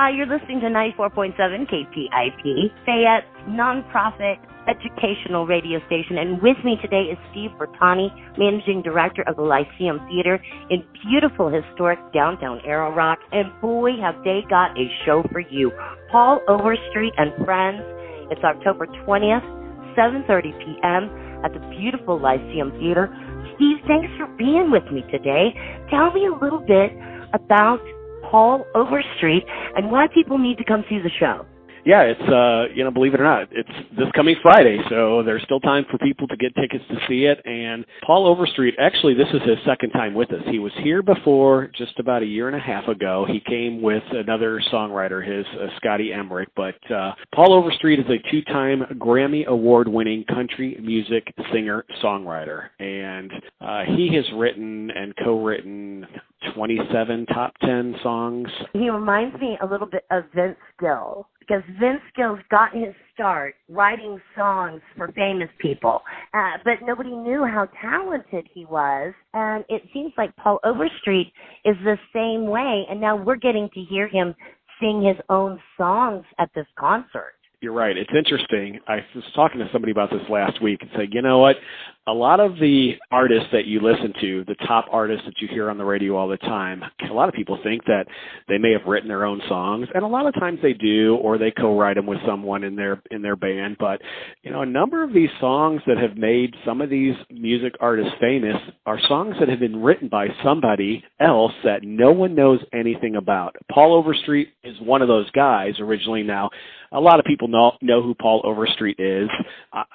Hi, you're listening to 94.7 KPIP, Fayette's nonprofit educational radio station. And with me today is Steve Bertani, Managing Director of the Lyceum Theatre in beautiful, historic downtown Arrow Rock. And boy, have they got a show for you. Paul Overstreet and Friends. It's October 20th, 7:30 p.m. at the beautiful Lyceum Theatre. Steve, thanks for being with me today. Tell me a little bit about Paul Overstreet and why people need to come see the show. Yeah, it's, believe it or not, it's this coming Friday, so there's still time for people to get tickets to see it. And Paul Overstreet, actually, this is his second time with us. He was here before just about a year and a half ago. He came with another songwriter, his Scotty Emmerich. But Paul Overstreet is a two-time Grammy Award-winning country music singer-songwriter. And he has written and co-written 27 top 10 songs. He reminds me a little bit of Vince Gill, because Vince Gill's got his start writing songs for famous people, but nobody knew how talented he was, and it seems like Paul Overstreet is the same way, and now we're getting to hear him sing his own songs at this concert. You're right. It's interesting. I was talking to somebody about this last week and said, you know what? A lot of the artists that you listen to, the top artists that you hear on the radio all the time, a lot of people think that they may have written their own songs, and a lot of times they do, or they co-write them with someone in their band. But, a number of these songs that have made some of these music artists famous are songs that have been written by somebody else that no one knows anything about. Paul Overstreet is one of those guys originally. Now, a lot of people know who Paul Overstreet is.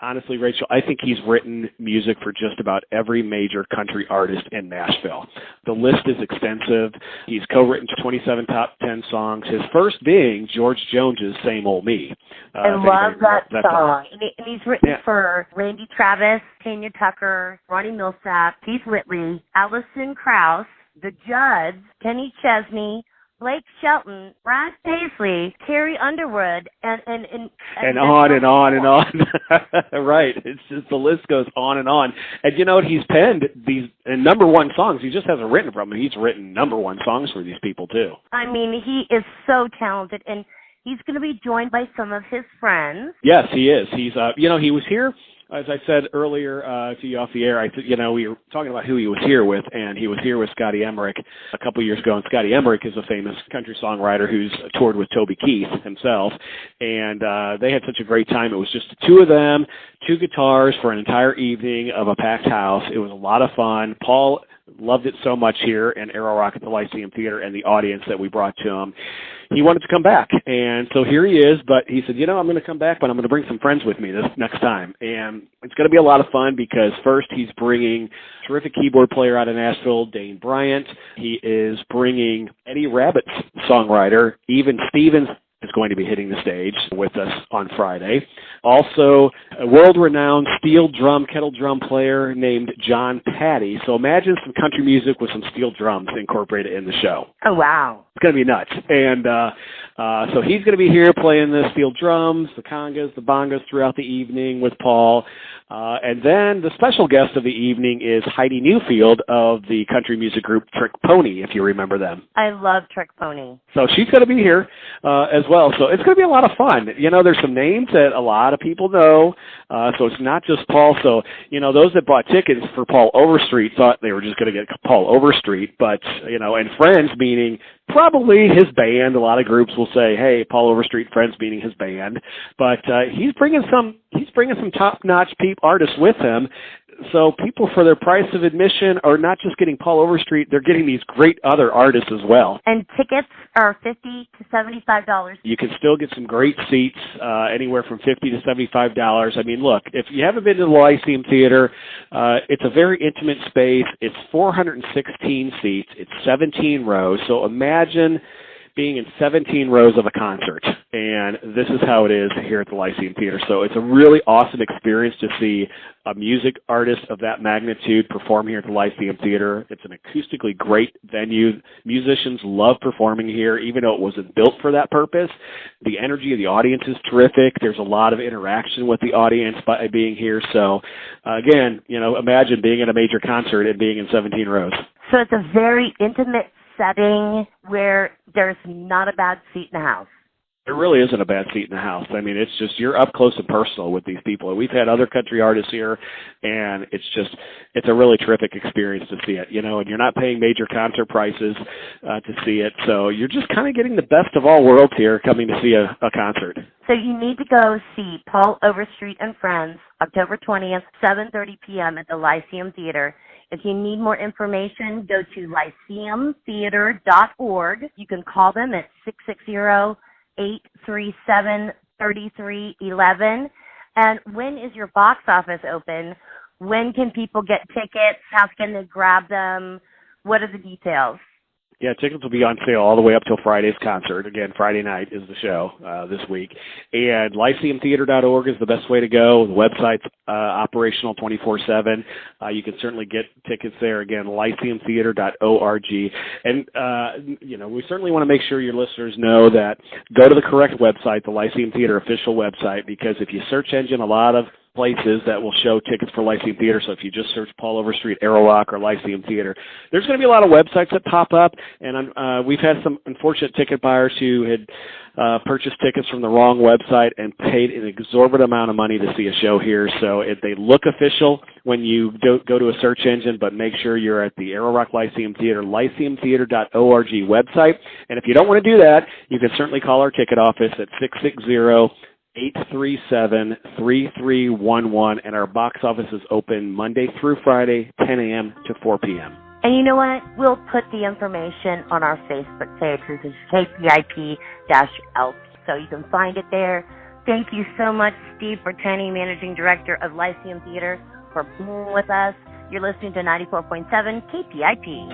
Honestly, Rachel, I think he's written music for just about every major country artist in Nashville. The list is extensive. He's co-written 27 top 10 songs, his first being George Jones's Same Old Me. I love that song. And he's written for Randy Travis, Tanya Tucker, Ronnie Millsap, Keith Whitley, Alison Krauss, The Judds, Kenny Chesney, Blake Shelton, Brad Paisley, Carrie Underwood, and on and on and on. Right. It's just the list goes on and on. And you know what? He's penned these number one songs. He just hasn't written from them. He's written number one songs for these people, too. I mean, he is so talented, and he's going to be joined by some of his friends. Yes, he is. He's, he was here. As I said earlier to you off the air, we were talking about who he was here with, and he was here with Scotty Emmerich a couple years ago. And Scotty Emmerich is a famous country songwriter who's toured with Toby Keith himself. And they had such a great time. It was just the two of them, two guitars for an entire evening of a packed house. It was a lot of fun. Paul loved it so much here in Arrow Rock at the Lyceum Theatre, and the audience that we brought to him. He wanted to come back, and so here he is, but he said, I'm going to come back, but I'm going to bring some friends with me this next time. And it's going to be a lot of fun because first he's bringing terrific keyboard player out of Nashville, Dane Bryant. He is bringing Eddie Rabbitt's songwriter, Even Stevens, is going to be hitting the stage with us on Friday. Also, a world-renowned steel drum, kettle drum player named John Patty. So imagine some country music with some steel drums incorporated in the show. Oh, wow. It's going to be nuts. And so he's going to be here playing the steel drums, the congas, the bongos throughout the evening with Paul. And then the special guest of the evening is Heidi Newfield of the country music group Trick Pony, if you remember them. I love Trick Pony. So she's going to be here as well. So it's going to be a lot of fun. There's some names that a lot of people know. So it's not just Paul. So, those that bought tickets for Paul Overstreet thought they were just going to get Paul Overstreet. But, and friends, meaning probably his band. A lot of groups will say, hey, Paul Overstreet, friends, meaning his band. But he's bringing some top-notch artists with him. So people, for their price of admission, are not just getting Paul Overstreet, they're getting these great other artists as well. And tickets are $50 to $75. You can still get some great seats, anywhere from $50 to $75. I mean, look, if you haven't been to the Lyceum Theatre, it's a very intimate space. It's 416 seats. It's 17 rows. So imagine being in 17 rows of a concert, and this is how it is here at the Lyceum Theatre. So it's a really awesome experience to see a music artist of that magnitude perform here at the Lyceum Theatre. It's an acoustically great venue. Musicians love performing here, even though it wasn't built for that purpose. The energy of the audience is terrific. There's a lot of interaction with the audience by being here. So, again, imagine being at a major concert and being in 17 rows. So it's a very intimate setting where there's not a bad seat in the house. There really isn't a bad seat in the house. I mean, it's just you're up close and personal with these people. We've had other country artists here, and it's a really terrific experience to see it, you know, and you're not paying major concert prices to see it. So you're just kind of getting the best of all worlds here coming to see a concert. So you need to go see Paul Overstreet and Friends, October 20th, 7:30 p.m. at the Lyceum Theatre. If you need more information, go to lyceumtheater.org. You can call them at 660-837-3311. And when is your box office open? When can people get tickets? How can they grab them? What are the details? Yeah, tickets will be on sale all the way up till Friday's concert. Again, Friday night is the show this week. And lyceumtheater.org is the best way to go. The website's operational 24/7. You can certainly get tickets there. Again, lyceumtheater.org. And, you know, we certainly want to make sure your listeners know that go to the correct website, the Lyceum Theater official website, because if you search engine a lot of places that will show tickets for Lyceum Theater. So if you just search Paul Overstreet, Aero Rock, or Lyceum Theater, there's going to be a lot of websites that pop up. And we've had some unfortunate ticket buyers who had purchased tickets from the wrong website and paid an exorbitant amount of money to see a show here. So they look official when you go to a search engine, but make sure you're at the Aero Rock Lyceum Theater, lyceumtheater.org website. And if you don't want to do that, you can certainly call our ticket office at 660-837-3311, and our box office is open Monday through Friday, 10 a.m. to 4 p.m. And you know what? We'll put the information on our Facebook page, which is KPIP-LP, so you can find it there. Thank you so much, Steve Bertani, Managing Director of Lyceum Theater, for being with us. You're listening to 94.7 KPIP.